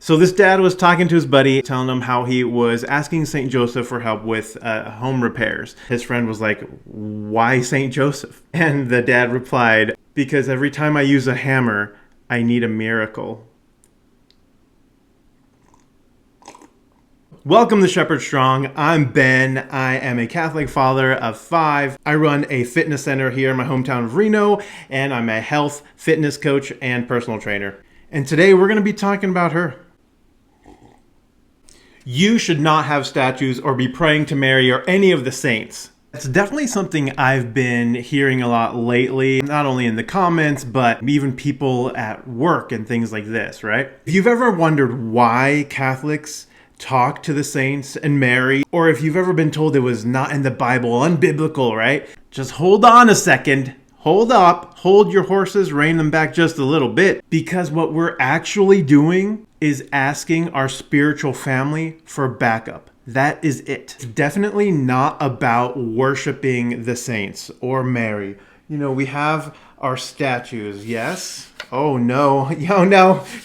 So this dad was talking to his buddy, telling him how he was asking St. Joseph for help with home repairs. His friend was like, "Why St. Joseph?" And the dad replied, "Because every time I use a hammer, I need a miracle." Welcome to Shepherd Strong. I'm Ben. I am a Catholic father of 5. I run a fitness center here in my hometown of Reno, and I'm a health, fitness coach, and personal trainer. And today we're going to be talking about her. You should not have statues or be praying to Mary or any of the saints. It's definitely something I've been hearing a lot lately, not only in the comments, but even people at work and things like this, right? If you've ever wondered why Catholics talk to the saints and Mary, or if you've ever been told it was not in the Bible, unbiblical, right? Just hold on a second. Hold up, hold your horses, rein them back just a little bit, because what we're actually doing is asking our spiritual family for backup. That is it. It's definitely not about worshiping the saints or Mary. You know, we have our statues, yes? Oh no,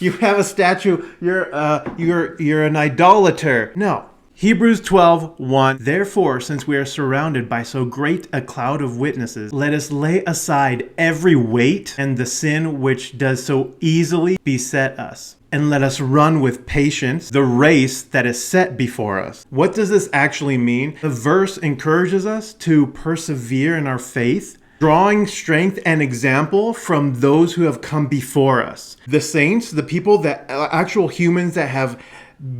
you have a statue, you're an idolater. No. Hebrews 12:1. Therefore, since we are surrounded by so great a cloud of witnesses, let us lay aside every weight and the sin which does so easily beset us. And let us run with patience the race that is set before us. What does this actually mean? The verse encourages us to persevere in our faith, drawing strength and example from those who have come before us. The saints, the people that actual humans that have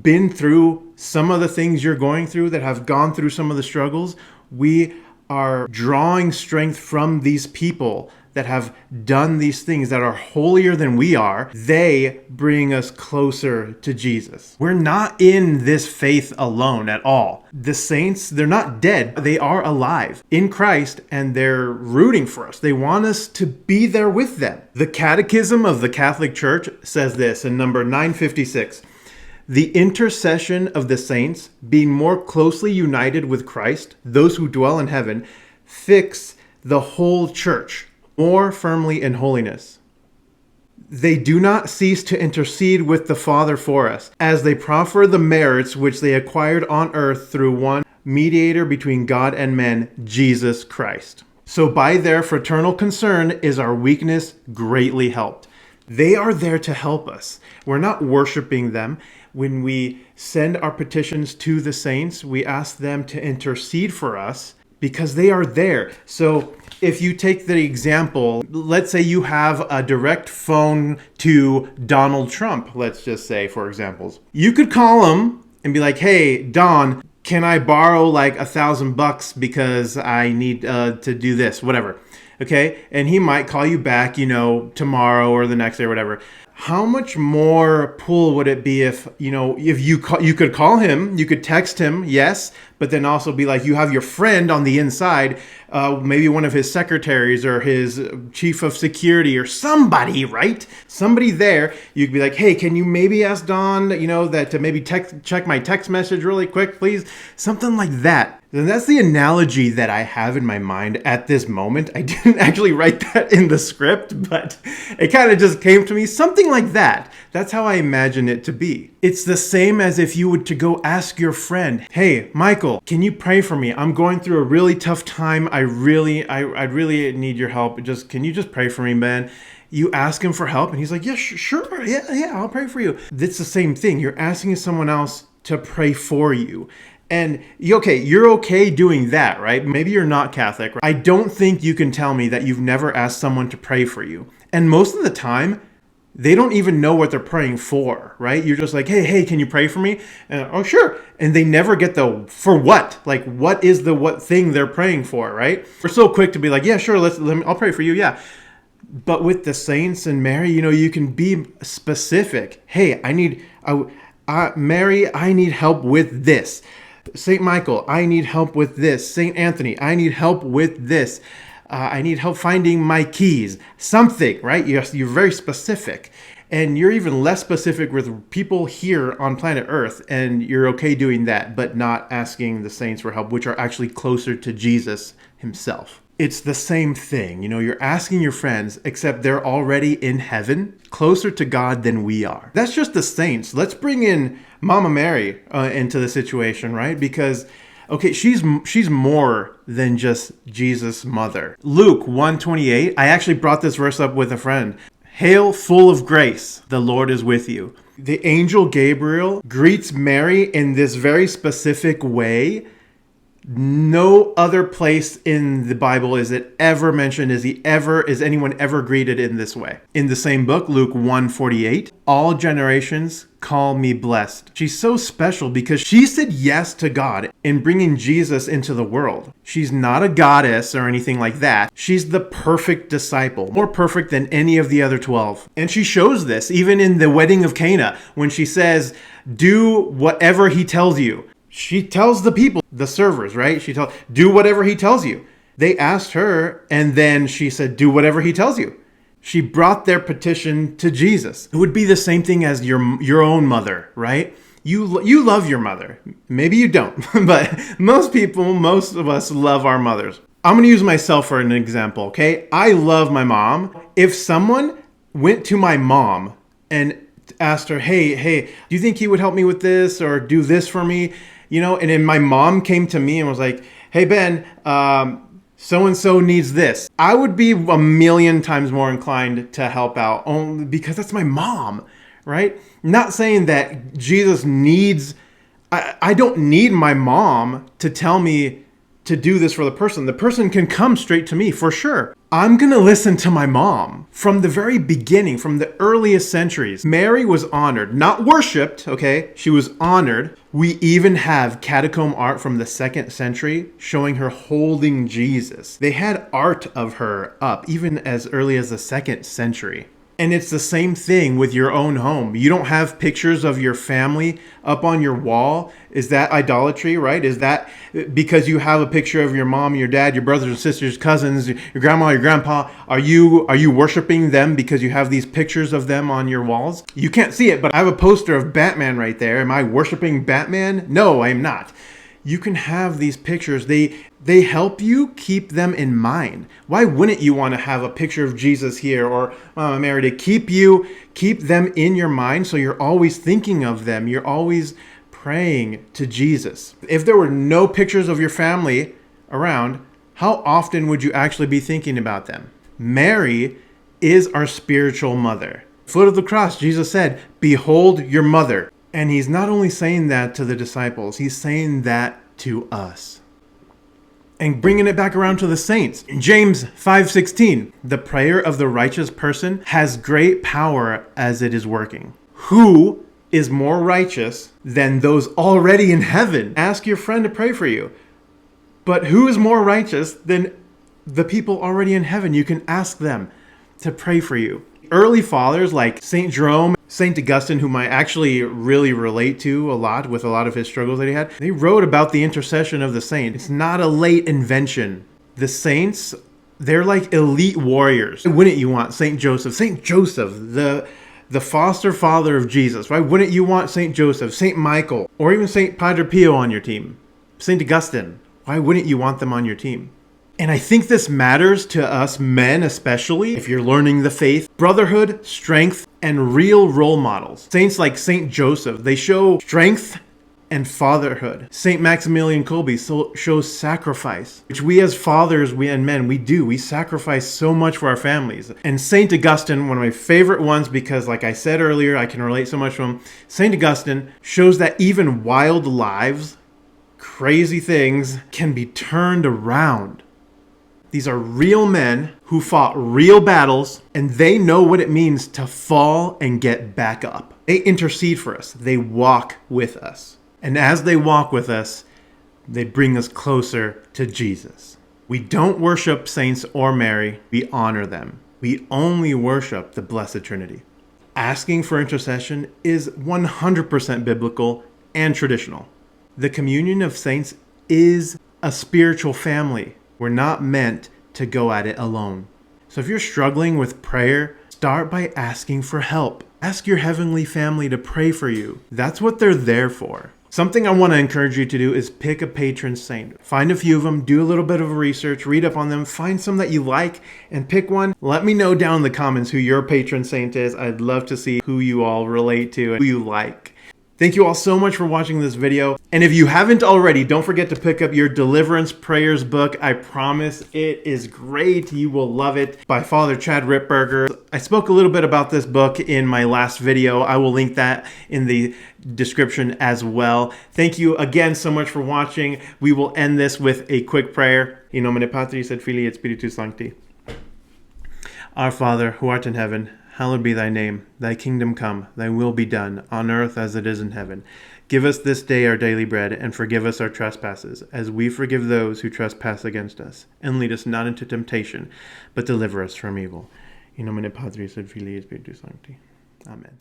been through some of the things you're going through, that have gone through some of the struggles, we are drawing strength from these people that have done these things that are holier than we are. They bring us closer to Jesus. We're not in this faith alone at all. The saints, they're not dead. They are alive in Christ, and they're rooting for us. They want us to be there with them. The Catechism of the Catholic Church says this in number 956. The intercession of the saints, being more closely united with Christ, those who dwell in heaven, fix the whole church more firmly in holiness. They do not cease to intercede with the Father for us, as they proffer the merits which they acquired on earth through one mediator between God and men, Jesus Christ. So by their fraternal concern is our weakness greatly helped. They are there to help us. We're not worshiping them. When we send our petitions to the saints, we ask them to intercede for us because they are there. So if you take the example, let's say you have a direct phone to Donald Trump, let's just say, for examples. You could call him and be like, "Hey, Don, can I borrow like $1,000 because I need to do this, whatever." Okay. And he might call you back, tomorrow or the next day or whatever. How much more pull would it be if you could call him, you could text him, yes, but then also be like, you have your friend on the inside, maybe one of his secretaries or his chief of security or somebody, right? Somebody there. You'd be like, "Hey, can you maybe ask Don, that to maybe check my text message really quick, please?" Something like that. And that's the analogy that I have in my mind at this moment. I didn't actually write that in the script, but it kind of just came to me. Something like that. That's how I imagine it to be. It's the same as if you would to go ask your friend, "Hey, Michael, can you pray for me? I'm going through a really tough time. I really need your help. Can you just pray for me, man?" You ask him for help and he's like, "Yeah, sure. Yeah, I'll pray for you." It's the same thing. You're asking someone else to pray for you. And you're okay doing that, right? Maybe you're not Catholic. I don't think you can tell me that you've never asked someone to pray for you. And most of the time, they don't even know what they're praying for, right? You're just like, hey, can you pray for me? And, "Oh, sure." And they never get the for what? Like, what is the what thing they're praying for, right? We're so quick to be like, "Yeah, sure, I'll pray for you, yeah." But with the saints and Mary, you can be specific. "Hey, Mary, I need help with this. St. Michael, I need help with this. St. Anthony, I need help with this. I need help finding my keys." Something, right? You're very specific. And you're even less specific with people here on planet Earth, and you're okay doing that, but not asking the saints for help, which are actually closer to Jesus himself. It's the same thing. You're asking your friends, except they're already in heaven, closer to God than we are. That's just the saints. Let's bring in Mama Mary into the situation, right? Because, okay, she's more than just Jesus' mother. Luke 1:28, I actually brought this verse up with a friend. Hail, full of grace, the Lord is with you. The angel Gabriel greets Mary in this very specific way. No other place in the Bible is it ever mentioned, is anyone ever greeted in this way. In the same book, Luke 1:48, all generations call me blessed. She's so special because she said yes to God in bringing Jesus into the world. She's not a goddess or anything like that. She's the perfect disciple, more perfect than any of the other 12. And she shows this even in the wedding of Cana when she says, do whatever he tells you. She tells the people, the servers, right? Do whatever he tells you. They asked her, and then she said, do whatever he tells you. She brought their petition to Jesus. It would be the same thing as your own mother, right? You love your mother. Maybe you don't, but most of us love our mothers. I'm going to use myself for an example, okay? I love my mom. If someone went to my mom and asked her, hey, do you think he would help me with this or do this for me? And then my mom came to me and was like, hey, Ben, so-and-so needs this. I would be a million times more inclined to help out only because that's my mom, right? Not saying that Jesus needs, I don't need my mom to tell me to do this for the person. The person can come straight to me for sure. I'm going to listen to my mom. From the very beginning, from the earliest centuries, Mary was honored, not worshipped, okay? She was honored. We even have catacomb art from the 2nd century showing her holding Jesus. They had art of her up even as early as the 2nd century. And it's the same thing with your own home. You don't have pictures of your family up on your wall. Is that idolatry, right? Is that because you have a picture of your mom, your dad, your brothers and sisters, cousins, your grandma, your grandpa? Are you worshiping them because you have these pictures of them on your walls? You can't see it, but I have a poster of Batman right there. Am I worshiping Batman? No, I'm not. You can have these pictures. They help you keep them in mind. Why wouldn't you want to have a picture of Jesus here or Mama Mary to keep them in your mind so you're always thinking of them. You're always praying to Jesus. If there were no pictures of your family around, how often would you actually be thinking about them? Mary is our spiritual mother. Foot of the cross, Jesus said, behold your mother. And he's not only saying that to the disciples, he's saying that to us. And bringing it back around to the saints. James 5:16, the prayer of the righteous person has great power as it is working. Who is more righteous than those already in heaven? Ask your friend to pray for you. But who is more righteous than the people already in heaven? You can ask them to pray for you. Early fathers like St. Jerome, St. Augustine, whom I actually really relate to a lot with a lot of his struggles that he had, they wrote about the intercession of the saint. It's not a late invention. The saints, they're like elite warriors. Why wouldn't you want St. Joseph? St. Joseph, the foster father of Jesus. Why wouldn't you want St. Joseph, St. Michael, or even St. Padre Pio on your team? St. Augustine. Why wouldn't you want them on your team? And I think this matters to us men, especially if you're learning the faith. Brotherhood, strength, and real role models. Saints like St. Joseph, they show strength and fatherhood. St. Maximilian Kolbe shows sacrifice, which we as fathers and men, we do. We sacrifice so much for our families. And St. Augustine, one of my favorite ones, because like I said earlier, I can relate so much to him. St. Augustine shows that even wild lives, crazy things, can be turned around. These are real men who fought real battles, and they know what it means to fall and get back up. They intercede for us. They walk with us. And as they walk with us, they bring us closer to Jesus. We don't worship saints or Mary. We honor them. We only worship the Blessed Trinity. Asking for intercession is 100% biblical and traditional. The communion of saints is a spiritual family. We're not meant to go at it alone. So if you're struggling with prayer, start by asking for help. Ask your heavenly family to pray for you. That's what they're there for. Something I want to encourage you to do is pick a patron saint. Find a few of them, do a little bit of research, read up on them, find some that you like, and pick one. Let me know down in the comments who your patron saint is. I'd love to see who you all relate to and who you like. Thank you all so much for watching this video. And if you haven't already, don't forget to pick up your Deliverance Prayers book. I promise it is great. You will love it, by Father Chad Ripperger. I spoke a little bit about this book in my last video. I will link that in the description as well. Thank you again so much for watching. We will end this with a quick prayer. In nomine Patris et Filii et Spiritus Sancti. Our Father, who art in heaven, hallowed be thy name. Thy kingdom come, thy will be done, on earth as it is in heaven. Give us this day our daily bread, and forgive us our trespasses, as we forgive those who trespass against us. And lead us not into temptation, but deliver us from evil. In nomine Patris et Filii et Spiritus Sancti. Amen.